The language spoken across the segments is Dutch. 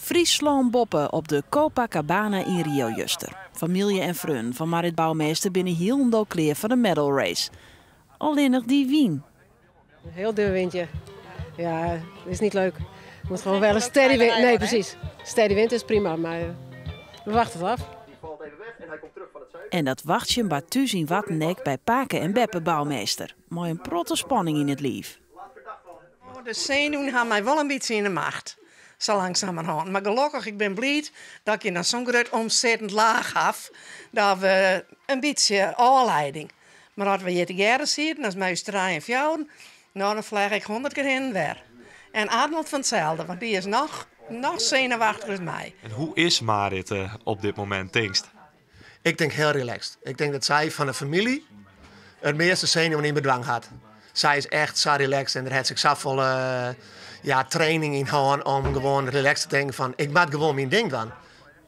Friesland boppen op de Copacabana in Rio Juster. Familie en vrienden van Marit Bouwmeester binnen heel kleer van de medal race. Alleen nog die wien. Heel duur windje. Ja, dat is niet leuk. Je moet gewoon wel een steady wind. Nee, precies. Steady wind is prima, maar we wachten het af. En dat wachtje baat thuis in Wattenek bij Paken en Beppe Bouwmeester. Mooi een protte spanning in het lief. De zenuwen gaan mij wel een beetje in de macht. Zo langzamerhand. Maar gelukkig, ik ben blij dat ik je dan zo'n groot ontzettend laag af. Dat we een beetje aanleiding. Maar als we hier te jaren zitten, als mij 3 en 4, nou dan vlieg ik 100 keer heen en weer. En Arnold van hetzelfde, want die is nog zenuwachtiger dan mij. En hoe is Marit op dit moment, denkst? Ik denk heel relaxed. Ik denk dat zij van de familie het meeste zenuwen in bedwang had. Zij is echt zo relaxed en er heeft zich zoveel training in gehad om gewoon relaxed te denken van ik maak gewoon mijn ding dan.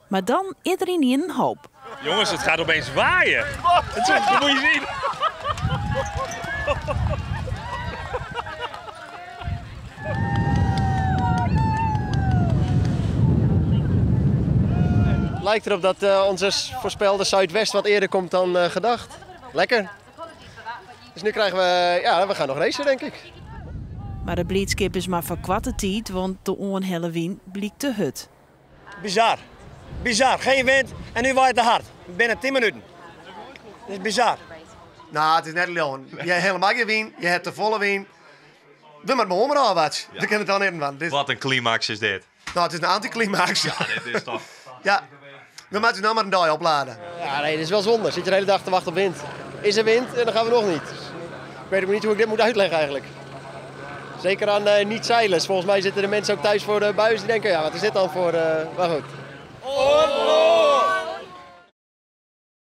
Maar dan iedereen in een hoop. Jongens, het gaat opeens waaien. Dat moet je zien. Lijkt erop dat onze voorspelde zuidwest wat eerder komt dan gedacht. Lekker. Dus nu krijgen we gaan nog racen, denk ik. Maar de blitzkip is maar voor kwarte tijd, want de onhelle wind blikt te hut. Bizar. Bizar. Geen wind en nu waait het hard. Binnen 10 minuten. Dat is bizar. Nou, het is net leon. Je hebt helemaal geen wind, je hebt de volle wind. We moeten maar omgaan wat. We kunnen het dan even van. Wat een climax is dit. Nou, het is een anticlimax. Ja, dit is toch... Ja, we moeten nou maar een dag opladen. Ja, nee, dit is wel zonde. Zit je de hele dag te wachten op wind. Is er wind en dan gaan we nog niet. Dus ik weet ook niet hoe ik dit moet uitleggen eigenlijk. Zeker aan niet-zeilers. Volgens mij zitten de mensen ook thuis voor de buis die denken, ja, wat is dit dan voor... maar goed.